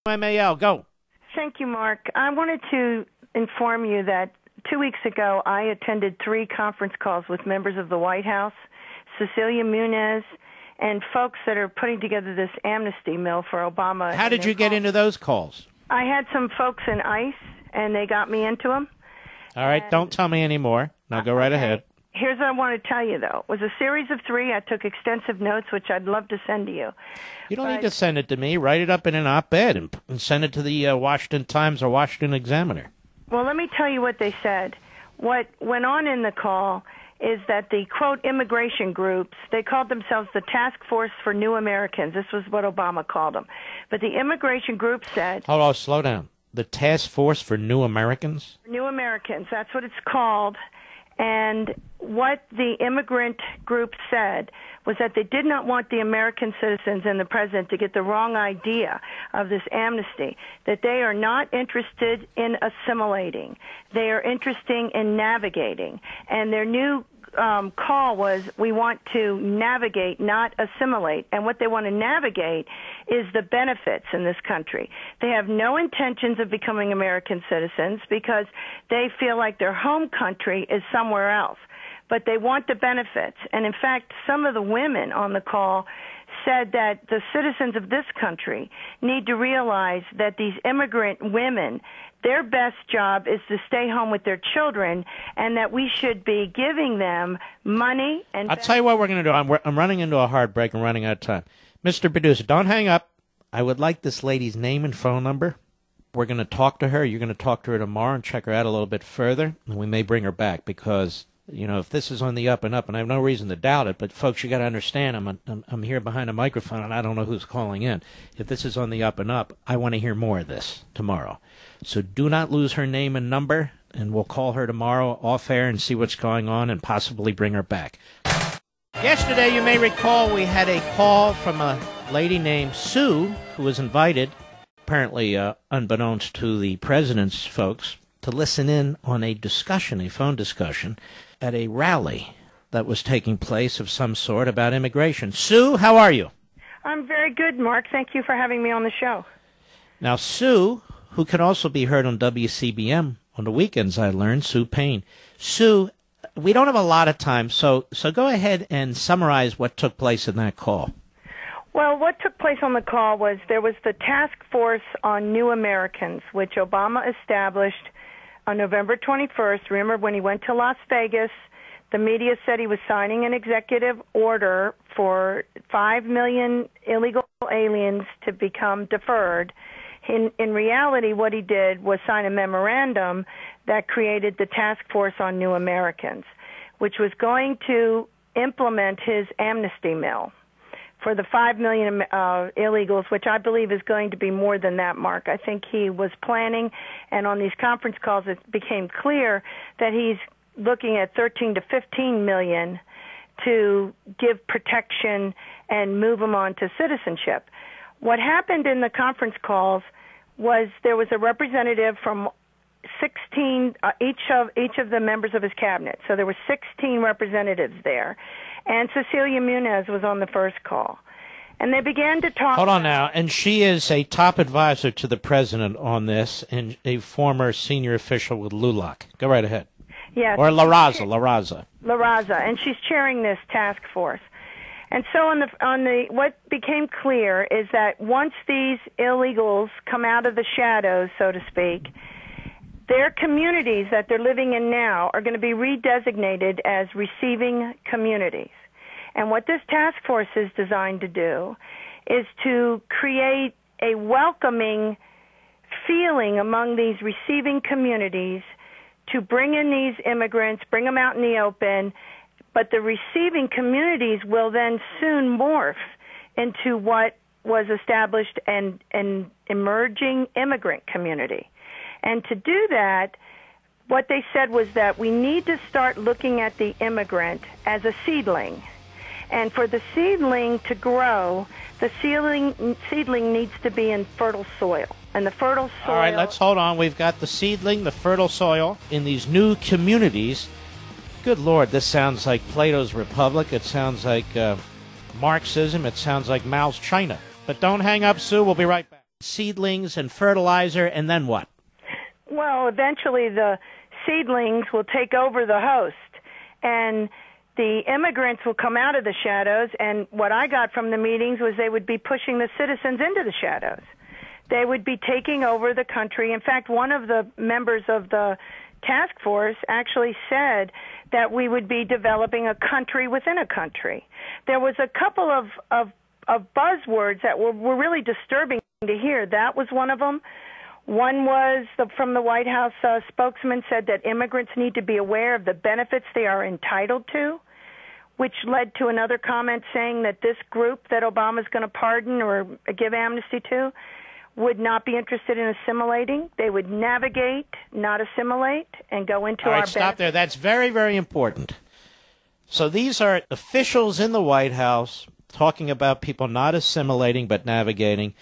MAL, go. Thank you, Mark. I wanted to inform you that 2 weeks ago I attended 3 conference calls with members of the White House, Cecilia Muniz, and folks that are putting together this amnesty bill for Obama. How did you get into those calls? I had some folks in ICE, and they got me into them. All right, don't tell me anymore. Now go right ahead. Here's what I want to tell you, though. It was a series of 3. I took extensive notes, which I'd love to send to you. You don't need to send it to me. Write it up in an op-ed and send it to the Washington Times or Washington Examiner. Well, let me tell you what they said. What went on in the call is that the, quote, immigration groups, they called themselves the Task Force for New Americans. This was what Obama called them. But the immigration group said... Hold on, slow down. The Task Force for New Americans? New Americans, that's what it's called. And what the immigrant group said was that they did not want the American citizens and the president to get the wrong idea of this amnesty, that they are not interested in assimilating. They are interested in navigating. And their new call was, we want to navigate, not assimilate. And what they want to navigate is the benefits in this country. They have no intentions of becoming American citizens because they feel like their home country is somewhere else. But they want the benefits. And in fact, some of the women on the call said that the citizens of this country need to realize that these immigrant women, their best job is to stay home with their children, and that we should be giving them money. And I'll tell you what we're going to do. I'm running into a hard break and running out of time. Mr. Producer, don't hang up. I would like this lady's name and phone number. We're going to talk to her. You're going to talk to her tomorrow and check her out a little bit further, and we may bring her back because, you know, if this is on the up and up, and I have no reason to doubt it, but folks, you got to understand, I'm here behind a microphone, and I don't know who's calling in. If this is on the up and up, I want to hear more of this tomorrow. So do not lose her name and number, and we'll call her tomorrow off air and see what's going on and possibly bring her back. Yesterday, you may recall, we had a call from a lady named Sue who was invited, apparently unbeknownst to the president's folks, to listen in on a discussion, a phone discussion, at a rally that was taking place of some sort about immigration. Sue, how are you? I'm very good, Mark. Thank you for having me on the show. Now, Sue, who can also be heard on WCBM on the weekends, I learned, Sue Payne. Sue, we don't have a lot of time, so go ahead and summarize what took place in that call. Well, what took place on the call was there was the Task Force on New Americans, which Obama established on November 21st. Remember when he went to Las Vegas, the media said he was signing an executive order for 5 million illegal aliens to become deferred. In reality, what he did was sign a memorandum that created the Task Force on New Americans, which was going to implement his amnesty bill for the 5 million illegals, which I believe is going to be more than that, Mark. I think he was planning, and on these conference calls it became clear that he's looking at 13 to 15 million to give protection and move them on to citizenship. What happened in the conference calls was there was a representative from 16, each of the members of his cabinet. So there were 16 representatives there. And Cecilia Muniz was on the first call. And they began to talk. Hold on now. And she is a top advisor to the president on this and a former senior official with LULAC. Go right ahead. Yes. Or La Raza. And she's chairing this task force. And so on the what became clear is that once these illegals come out of the shadows, so to speak, their communities that they're living in now are going to be redesignated as receiving communities. And what this task force is designed to do is to create a welcoming feeling among these receiving communities to bring in these immigrants, bring them out in the open, but the receiving communities will then soon morph into what was established an emerging immigrant community. And to do that, what they said was that we need to start looking at the immigrant as a seedling. And for the seedling to grow, the seedling needs to be in fertile soil. And the fertile soil... All right, let's hold on. We've got the seedling, the fertile soil in these new communities. Good Lord, this sounds like Plato's Republic. It sounds like Marxism. It sounds like Mao's China. But don't hang up, Sue. We'll be right back. seedlings and fertilizer, and then what? Well, eventually the seedlings will take over the host, and the immigrants will come out of the shadows, and what I got from the meetings was they would be pushing the citizens into the shadows. They would be taking over the country. In fact, one of the members of the task force actually said that we would be developing a country within a country. There was a couple of buzzwords that were really disturbing to hear. That was one of them. One was from the White House spokesman said that immigrants need to be aware of the benefits they are entitled to, which led to another comment saying that this group that Obama's going to pardon or give amnesty to would not be interested in assimilating. They would navigate, not assimilate, and go into All right, our stop there. That's very, very important. So these are officials in the White House talking about people not assimilating but navigating.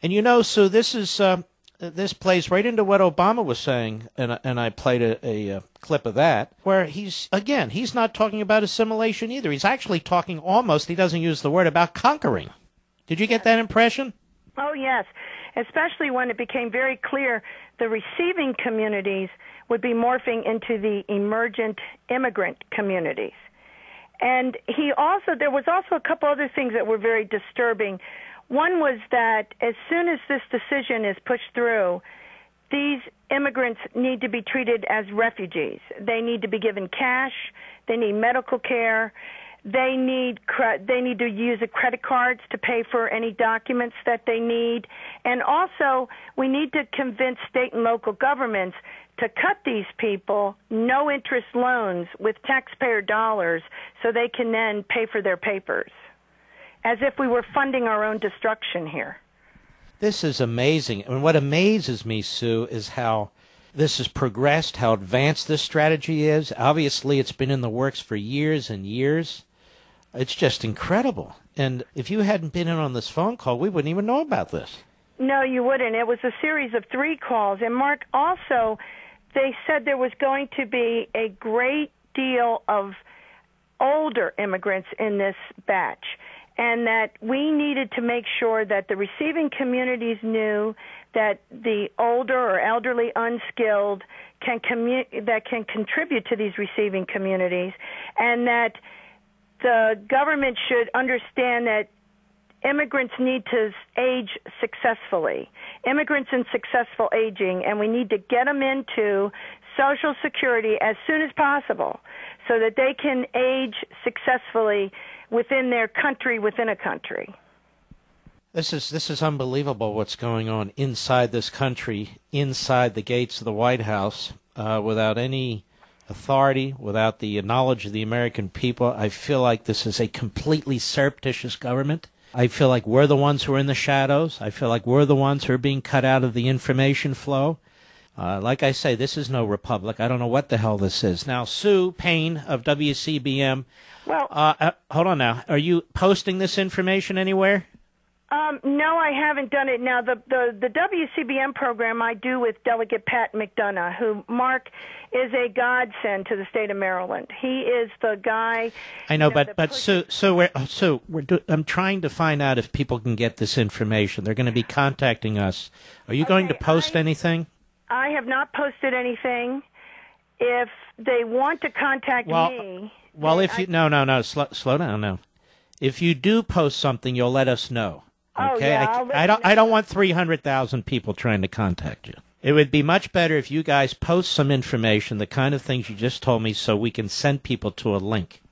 And you know, Sue, this plays right into what Obama was saying, and I played a clip of that, where he's not talking about assimilation either. He's actually talking he doesn't use the word, about conquering. Did you get that impression? Oh, yes, especially when it became very clear the receiving communities would be morphing into the emergent immigrant communities. And there was also a couple other things that were very disturbing. One was that as soon as this decision is pushed through, these immigrants need to be treated as refugees. They need to be given cash. They need medical care. They need to use credit cards to pay for any documents that they need. And also, we need to convince state and local governments to cut these people no-interest loans with taxpayer dollars so they can then pay for their papers, as if we were funding our own destruction here. This is amazing. And what amazes me, Sue, is how this has progressed, how advanced this strategy is. Obviously, it's been in the works for years and years. It's just incredible. And if you hadn't been in on this phone call, we wouldn't even know about this. No, you wouldn't. It was a series of 3 calls. And, Mark, also, they said there was going to be a great deal of older immigrants in this batch, and that we needed to make sure that the receiving communities knew that the older or elderly unskilled can contribute to these receiving communities, and that the government should understand that immigrants need to age successfully. Immigrants in successful aging, and we need to get them into Social Security as soon as possible so that they can age successfully within their country, within a country. This is unbelievable what's going on inside this country, inside the gates of the White House, without any authority, without the knowledge of the American people. I feel like this is a completely surreptitious government. I feel like we're the ones who are in the shadows. I feel like we're the ones who are being cut out of the information flow. Like I say, this is no republic. I don't know what the hell this is. Now, Sue Payne of WCBM, hold on now. Are you posting this information anywhere? No, I haven't done it. Now, the WCBM program I do with Delegate Pat McDonough, who, Mark, is a godsend to the state of Maryland. He is the guy. I know, but Sue, I'm trying to find out if people can get this information. They're going to be contacting us. Are you going to post anything? I have not posted anything. If they want to contact me... Well, slow down now. If you do post something, you'll let us know. Okay? I don't want 300,000 people trying to contact you. It would be much better if you guys post some information, the kind of things you just told me, so we can send people to a link.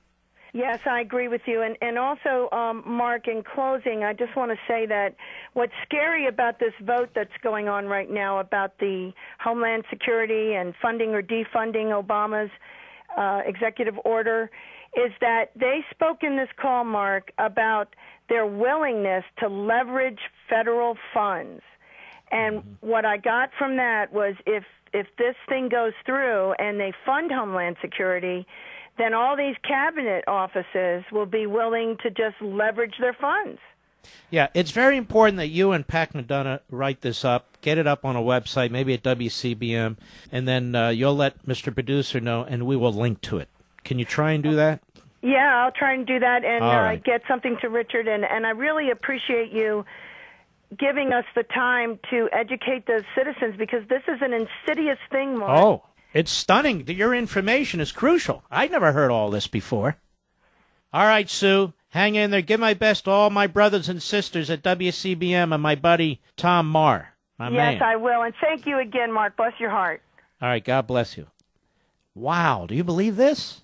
Yes, I agree with you. And also, Mark, in closing, I just want to say that what's scary about this vote that's going on right now about the Homeland Security and funding or defunding Obama's executive order is that they spoke in this call, Mark, about their willingness to leverage federal funds. And what I got from that was if this thing goes through and they fund Homeland Security, then all these cabinet offices will be willing to just leverage their funds. Yeah, it's very important that you and Pat McDonough write this up, get it up on a website, maybe at WCBM, and then you'll let Mr. Producer know, and we will link to it. Can you try and do that? Yeah, I'll try and do that and right. Get something to Richard. And I really appreciate you giving us the time to educate the citizens, because this is an insidious thing, Mark. Oh, it's stunning. Your information is crucial. I never heard all this before. All right, Sue, hang in there. Give my best to all my brothers and sisters at WCBM and my buddy Tom Marr, my man. Yes, I will. And thank you again, Mark. Bless your heart. All right, God bless you. Wow, do you believe this?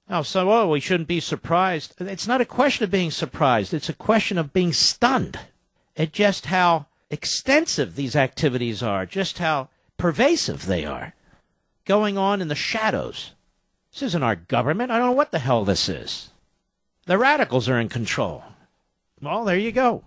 Oh, so we shouldn't be surprised. It's not a question of being surprised. It's a question of being stunned at just how extensive these activities are, just how pervasive they are, going on in the shadows. This isn't our government. I don't know what the hell this is. The radicals are in control. Well, there you go.